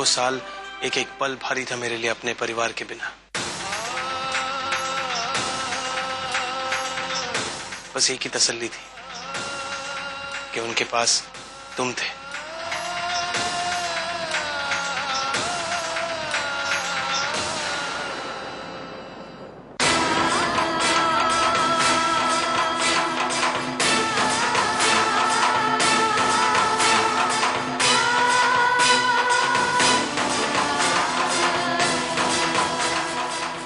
साल एक एक पल भारी था मेरे लिए अपने परिवार के बिना। बस एक ही तसल्ली थी कि उनके पास तुम थे।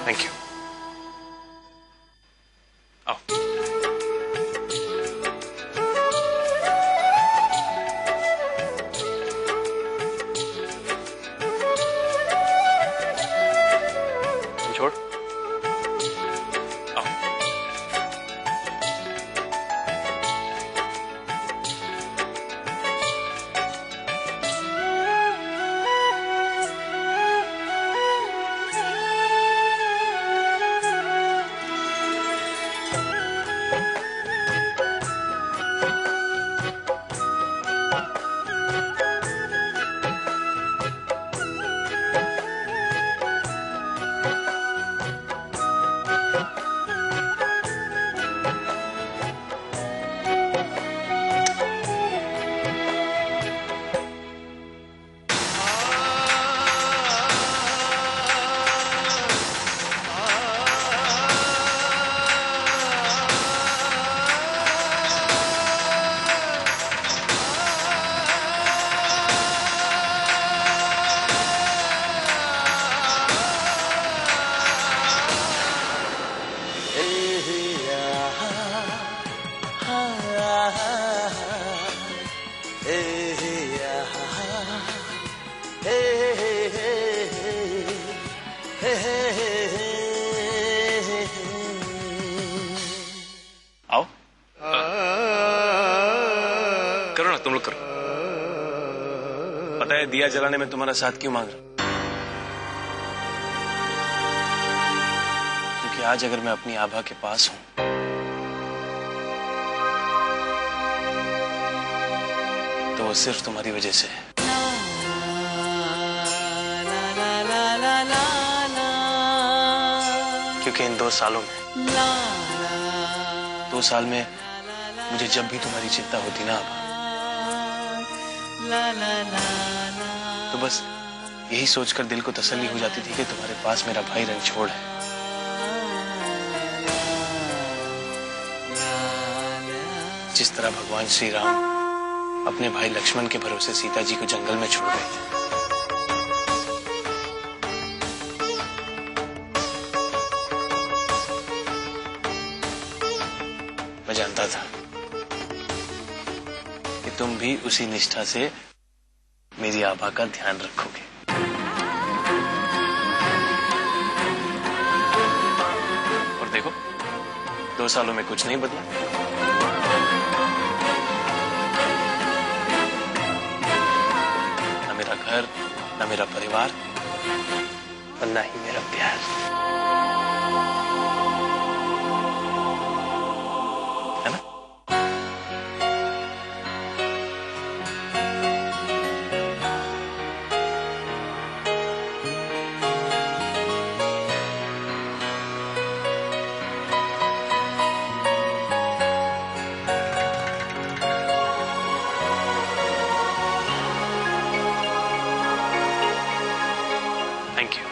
Thank you. आओ। छोड़। आओ। आओ। करो ना, तुम लोग करो। पता है दिया जलाने में तुम्हारा साथ क्यों मांग रहा? क्योंकि आज अगर मैं अपनी आभा के पास हूं तो वो सिर्फ तुम्हारी वजह से है। क्योंकि इन 2 सालों में 2 साल में मुझे जब भी तुम्हारी चिंता होती ना आभा, तो बस यही सोचकर दिल को तसल्ली हो जाती थी कि तुम्हारे पास मेरा भाई रणछोड़ है। जिस तरह भगवान श्री राम अपने भाई लक्ष्मण के भरोसे सीता जी को जंगल में छोड़ गए थे, मैं जानता था कि तुम भी उसी निष्ठा से मेरी आभा का ध्यान रखोगे। और देखो 2 सालों में कुछ नहीं बदला। ना मेरा घर, ना मेरा परिवार, और ना ही मेरा प्यार। है ना? Thank you.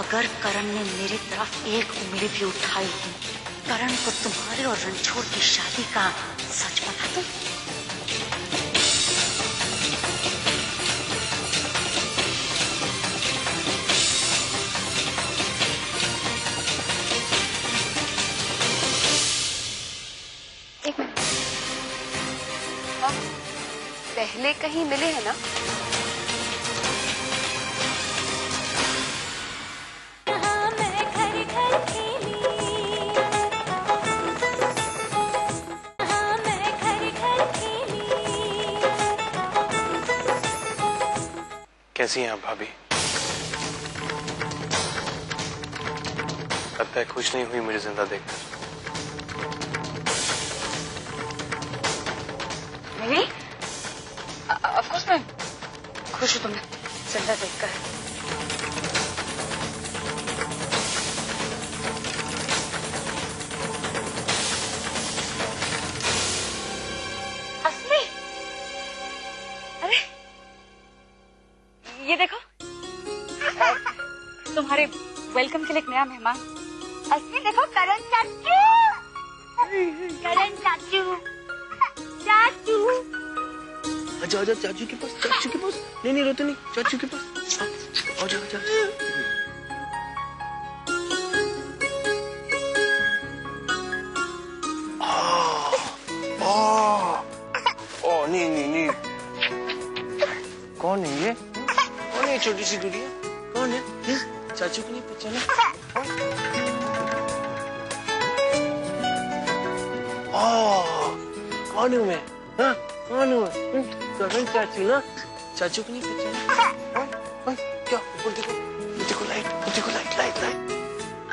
अगर करण ने मेरी तरफ एक उंगली भी उठाई है, करण को तुम्हारे और रणछोड़ की शादी का सच बता दूं? एक मिनट, आप पहले कहीं मिले हैं ना? कैसी हैं आप भाभी? लगता है खुश नहीं हुई मुझे जिंदा देखकर। नहीं, ऑफ कोर्स मैं खुश हूँ तुम्हें जिंदा देखकर। असली, अरे ये देखो, तुम्हारे वेलकम के लिए एक नया मेहमान। असली देखो, करण चाचू, करण चाचू, चाचू। आजा आजा चाचू के पास, चाचू के पास। नहीं नहीं रोते नहीं, चाचू के पास। आजा आजा। ओ नहीं नहीं नहीं। कौन है ये? कौन है छोटी सी गुड़िया? कौन है? चाचू को नहीं पहचाना? कौन हूँ मैं? हाँ कौन हूँ? करण चाचू ना? चाचू को नहीं पहचाना? क्या? ऊपर देखो, देखो लाइट, देखो लाइट, लाइट, लाइट।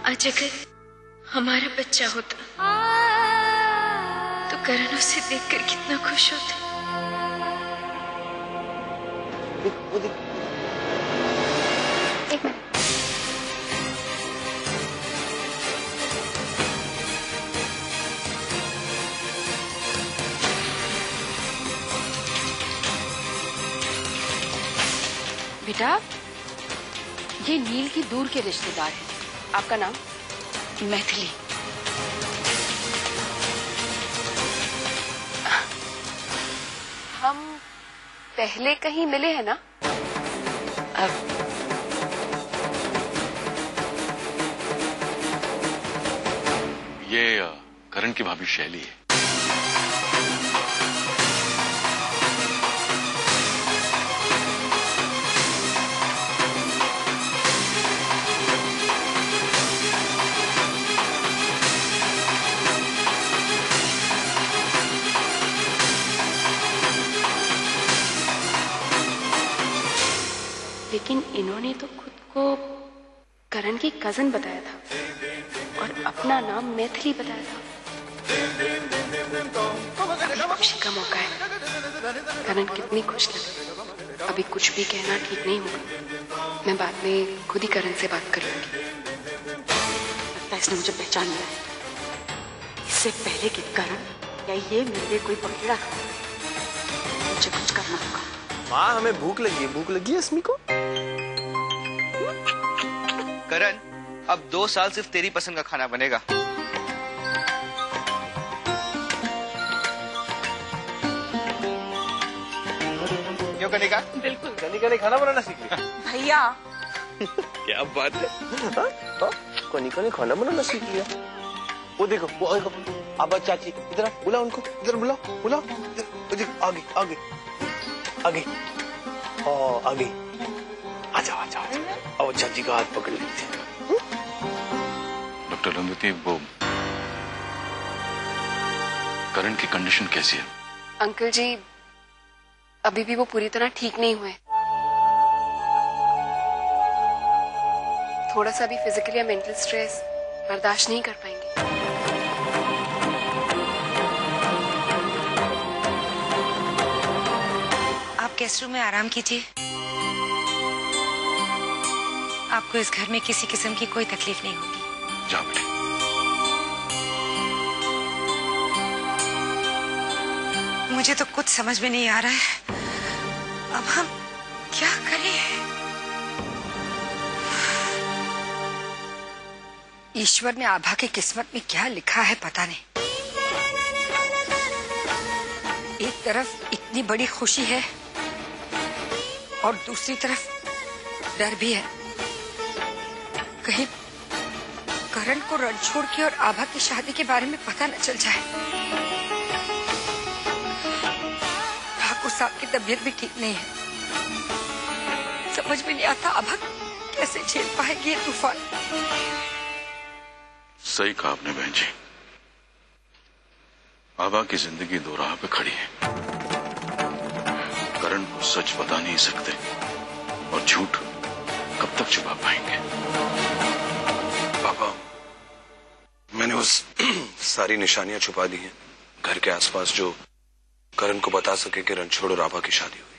आज अगर हमारा बच्चा होता तो करण उसे देखकर कितना खुश होता। देखो, देखो। एक मिनट। बेटा, ये नील की दूर के रिश्तेदार हैं। आपका नाम? मैथिली। हम पहले कहीं मिले हैं ना? अब ये करण की भाभी शैली है। लेकिन इन्होंने तो खुद को करण की कजन बताया था और अपना नाम मैथिली बताया था। अभी खुशी का मौका है। करण कितनी खुश लगे। अभी कुछ भी कहना ठीक नहीं होगा। मैं बाद में खुद ही करण से बात कर लूंगी। लगता है इसने मुझे पहचान लिया है। इससे पहले कि करण या ये मेरे कोई पकड़ा, मुझे कुछ करना होगा। माँ हमें भूख लगी है। भूख लगी है अस्मी को? करण, अब 2 साल सिर्फ तेरी पसंद का खाना बनेगा। क्यों कनिका? बिल्कुल। कनिका ने खाना बनाना सीख लिया। भैया क्या बात है? कनिका ने खाना बनाना सीख लिया। वो देखो, वो अब चाची इधर बुलाओ, उनको इधर बुलाओ, बुलाओ इधर, आगे आगे आगे, आगे आ जाओ, आ जाओ, आओ चाची का हाथ पकड़ लेते हैं। डॉक्टर रंगवती, वो करण की कंडीशन कैसी है? अंकल जी, अभी भी वो पूरी तरह ठीक नहीं हुए। थोड़ा सा भी फिजिकल या मेंटल स्ट्रेस बर्दाश्त नहीं कर पाएंगे। आप गेस्ट रूम में आराम कीजिए। आपको इस घर में किसी किस्म की कोई तकलीफ नहीं होगी। जाओ बेटे। मुझे तो कुछ समझ में नहीं आ रहा है। अब हम क्या करें? ईश्वर ने आभा की किस्मत में क्या लिखा है पता नहीं। एक तरफ इतनी बड़ी खुशी है और दूसरी तरफ डर भी है। कहीं करण को रणछोड़ की और आभा की शादी के बारे में पता न चल जाए। ठाकुर साहब की तबीयत भी ठीक नहीं है। समझ में नहीं आता आभा कैसे झेल पाएगी ये तूफान। सही कहा आपने बहन जी। आभा की जिंदगी दो राह पे खड़ी है। करण को सच बता नहीं सकते और झूठ कब तक छुपा पाएंगे? पापा, मैंने उस सारी निशानियां छुपा दी हैं घर के आसपास जो करण को बता सके कि रणछोड़ और आभा की शादी हुई है।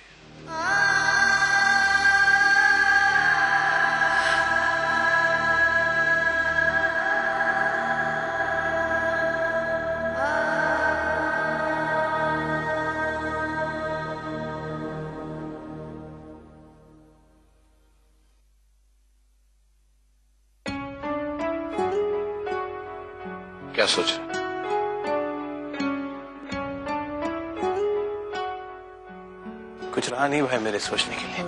क्या सोच रहे? कुछ रहा नहीं भाई मेरे सोचने के लिए।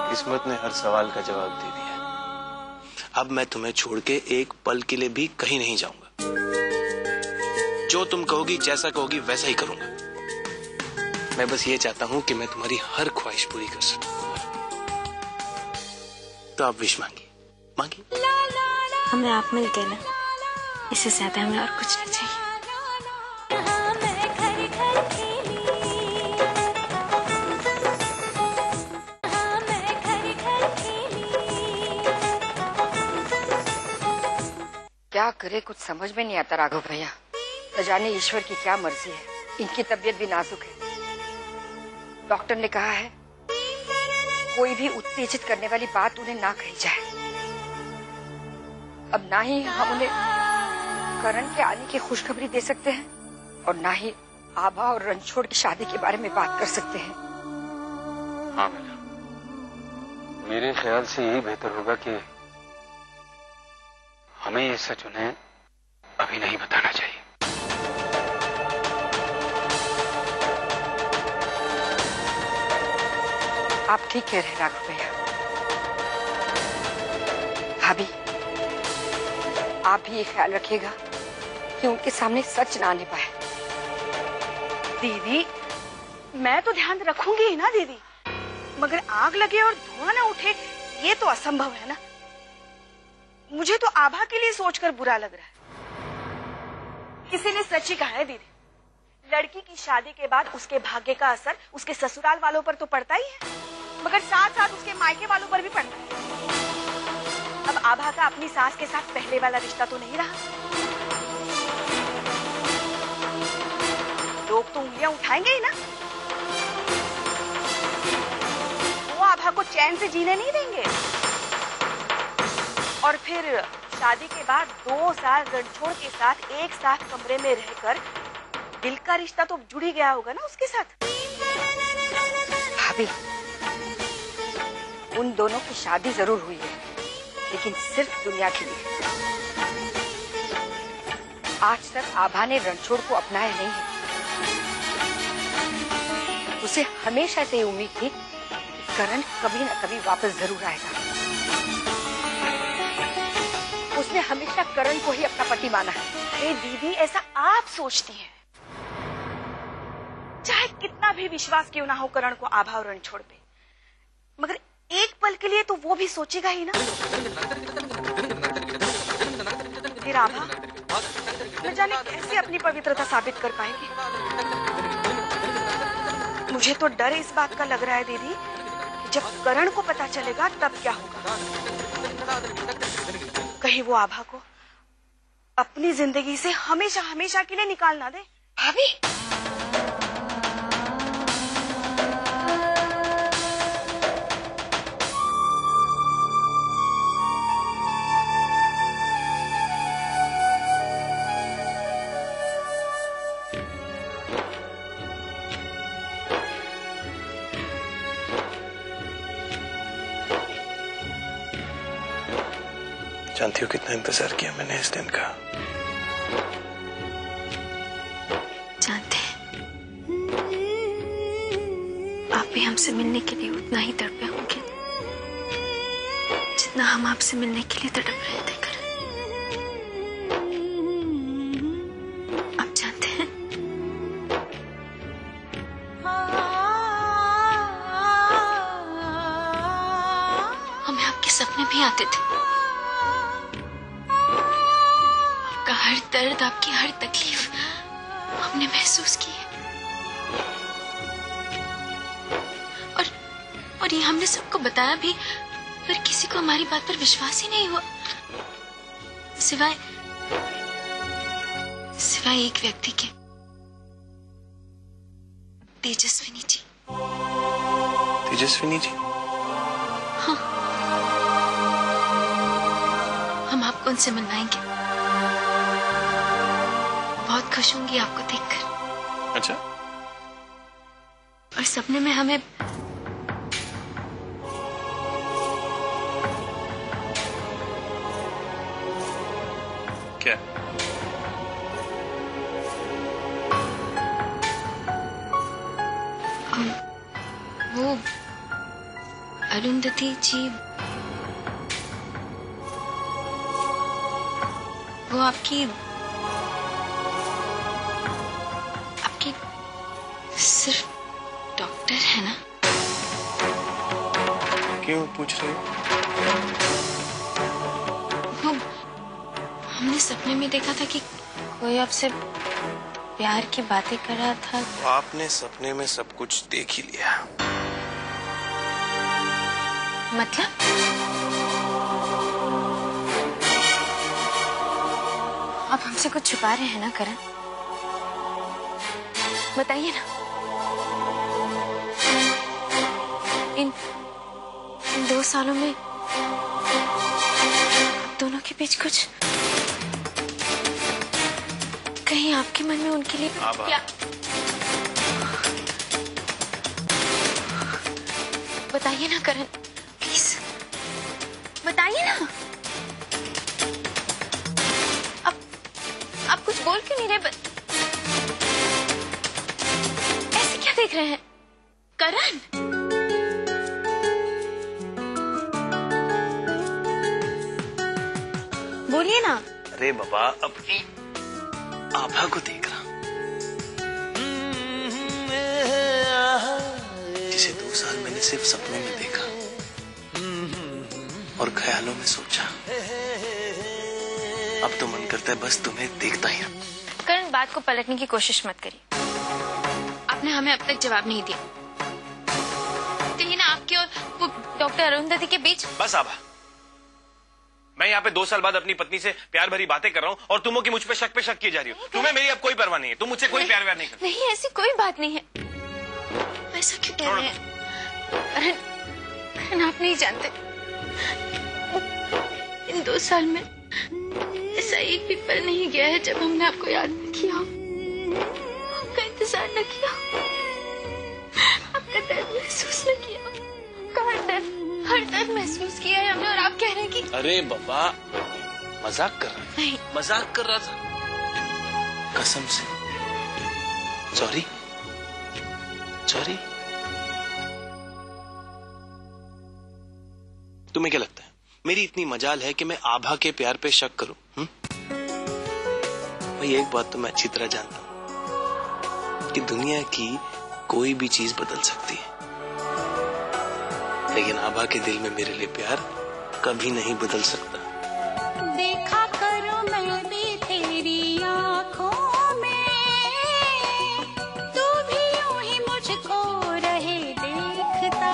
किस्मत ने हर सवाल का जवाब दे दिया। अब मैं तुम्हें छोड़ के एक पल के लिए भी कहीं नहीं जाऊंगा। जो तुम कहोगी, जैसा कहोगी वैसा ही करूंगा। मैं बस ये चाहता हूं कि मैं तुम्हारी हर ख्वाहिश पूरी कर सकूं। तो आप विश मांगिए, मांगिए। हमें आप मिल गए ना, इससे ज्यादा हमें और कुछ नहीं चाहिए। क्या करे कुछ समझ में नहीं आता राघव भैया। न जाने ईश्वर की क्या मर्जी है। इनकी तबीयत भी नाजुक है। डॉक्टर ने कहा है कोई भी उत्तेजित करने वाली बात उन्हें ना कही जाए। अब ना ही हम उन्हें करण के आने की खुशखबरी दे सकते हैं और ना ही आभा और रणछोड़ की शादी के बारे में बात कर सकते हैं। हाँ बेटा, मेरे ख्याल से यही बेहतर होगा कि हमें ये सच उन्हें अभी नहीं बताना चाहिए। आप ठीक कह रहे हैं राघव भैया। भाभी, आप भी ये ख्याल रखिएगा कि उनके सामने सच ना आने पाए। दीदी, मैं तो ध्यान रखूंगी ही ना दीदी, मगर आग लगे और धुआं ना उठे ये तो असंभव है ना। मुझे तो आभा के लिए सोचकर बुरा लग रहा है। किसी ने सच ही कहा है दीदी, लड़की की शादी के बाद उसके भाग्य का असर उसके ससुराल वालों पर तो पड़ता ही है, मगर साथ साथ उसके मायके वालों पर भी पड़ता है। अब आभा का अपनी सास के साथ पहले वाला रिश्ता तो नहीं रहा। लोग तो उंगलियां उठाएंगे ही ना। वो आभा को चैन से जीने नहीं देंगे। और फिर शादी के बाद 2 साल रणछोड़ के साथ एक साथ कमरे में रहकर दिल का रिश्ता तो जुड़ ही गया होगा ना उसके साथ। भाभी, उन दोनों की शादी जरूर हुई है, लेकिन सिर्फ दुनिया के लिए। आज तक आभा ने रणछोड़ को अपनाया नहीं है। उसे हमेशा से उम्मीद थी कि करण कभी न कभी वापस जरूर आएगा। उसने हमेशा करण को ही अपना पति माना है। अरे दीदी, ऐसा आप सोचती हैं। चाहे कितना भी विश्वास क्यों ना हो करण को आभा और रणछोड़ पे, मगर एक पल के लिए तो वो भी सोचेगा ही ना। फिर आभा न जाने कैसे अपनी पवित्रता साबित कर पाएगी। मुझे तो डर इस बात का लग रहा है दीदी कि जब करण को पता चलेगा तब क्या होगा। कहीं वो आभा को अपनी जिंदगी से हमेशा हमेशा के लिए निकाल ना दे। भाभी, जानती हो कितना इंतजार किया मैंने इस दिन का। जानते हैं, आप भी हमसे मिलने के लिए उतना ही तड़पे होंगे जितना हम आपसे मिलने के लिए तड़प रहे थे। आप जानते हैं, भी आते थे। आपका हर दर्द, आपकी हर तकलीफ हमने महसूस की है। और ये हमने सबको बताया भी, पर किसी को हमारी बात पर विश्वास ही नहीं हुआ, सिवाय एक व्यक्ति के, तेजस्विनी जी। तेजस्विनी जी? हाँ, हम आपको उनसे मिलवाएंगे। बहुत खुश होंगी आपको देखकर। अच्छा। और सपने में हमें क्या? वो अरुंधति जी, वो आपकी सिर्फ डॉक्टर है ना? क्यों पूछ रहे हो? वो हमने सपने में देखा था कि कोई आपसे प्यार की बातें कर रहा था। आपने सपने में सब कुछ देख ही लिया। मतलब? आप हमसे कुछ छुपा रहे हैं ना करण? बताइए ना। इन 2 सालों में दोनों के बीच कुछ, कहीं आपके मन में उनके लिए क्या? बताइए ना करण, प्लीज बताइए ना। आप कुछ बोल क्यों नहीं रहे? ऐसे क्या देख रहे हैं करण? बोलिए ना। अरे बाबा, अपनी आभा को देख रहा, जिसे 2 साल मैंने सिर्फ सपनों में देखा और ख्यालों में सोचा। अब तो मन करता है बस तुम्हें देखता ही रहूं। करण, बात को पलटने की कोशिश मत करिए। आपने हमें अब तक जवाब नहीं दिया। कहीं ना आपके और वो डॉक्टर अरुंधति के बीच। बस आभा, मैं यहाँ पे 2 साल बाद अपनी पत्नी से प्यार भरी बातें कर रहा हूँ और तुम हो कि मुझ पे शक किए जा रही हो। तुम्हें मेरी अब कोई परवाह नहीं है। तुम मुझसे कोई प्यार नहीं करती। नहीं, ऐसी कोई बात नहीं है। ऐसा क्यों कह रहे हैं? करण, आप नहीं जानते, इन 2 साल में ऐसा एक भी पल नहीं गया है जब हमने आपको याद न किया हो, आपका इंतजार न किया, आपका दर्द महसूस न किया। हर दर्द महसूस किया है हमने। और आप कह रहे हैं कि अरे बाबा, मजाक कर रहा था। नहीं, मजाक कर रहा था, कसम से। सॉरी। तुम्हें क्या लगता है मेरी इतनी मजाल है कि मैं आभा के प्यार पे शक करूं? भाई, एक बात तो मैं अच्छी तरह जानता हूं कि दुनिया की कोई भी चीज बदल सकती है, लेकिन आभा के दिल में मेरे लिए प्यार कभी नहीं बदल सकता। देखा करो मैं भी तेरी आँखों में, तू भी यूं ही मुझको रहे देखता।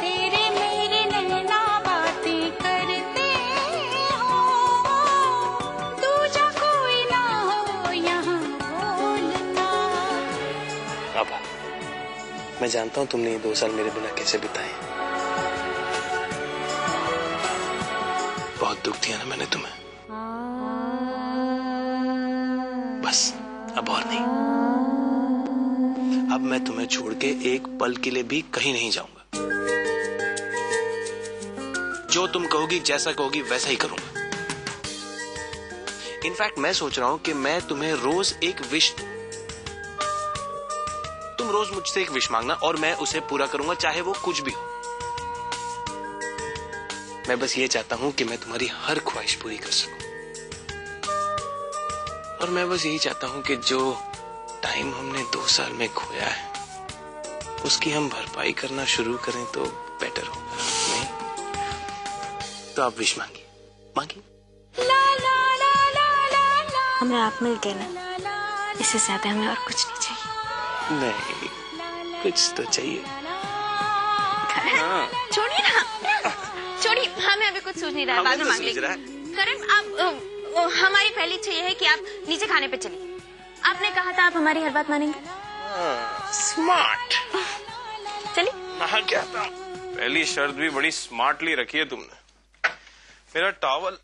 तेरे मेरे नैना बातें करते हो, दूजा कोई ना हो यहाँ बोलना। आभा, मैं जानता हूँ तुमने ये 2 साल मेरे बिना कैसे बिताए। बहुत दुख दिया ना मैंने तुम्हें। बस अब और नहीं। अब मैं तुम्हें छोड़ के एक पल के लिए भी कहीं नहीं जाऊंगा। जो तुम कहोगी, जैसा कहोगी वैसा ही करूंगा। इनफैक्ट मैं सोच रहा हूं कि मैं तुम्हें रोज एक विश दूं। तुम रोज मुझसे एक विश मांगना और मैं उसे पूरा करूंगा, चाहे वो कुछ भी हो। मैं बस ये चाहता हूं कि मैं तुम्हारी हर ख्वाहिश पूरी कर सकूं। और मैं बस यही चाहता हूं कि जो टाइम हमने 2 साल में खोया है, उसकी हम भरपाई करना शुरू करें तो बेटर होगा। नहीं तो आप विश मांगिए, मांगिए। हमें आप मिल गए ना, इससे ज्यादा हमें और कुछ नहीं चाहिए। नहीं, कुछ तो चाहिए। छोड़िए ना, छोड़िए, हमें अभी कुछ सूझ नहीं रहा है, बाद में मांग लेंगे। करण, आप हमारी पहली इच्छा ये है कि आप नीचे खाने पे चलिए। आपने कहा था आप हमारी हर बात मानेंगे। स्मार्ट। चलिए। हाँ, क्या था? पहली शर्त भी बड़ी स्मार्टली रखी है तुमने। मेरा टॉवल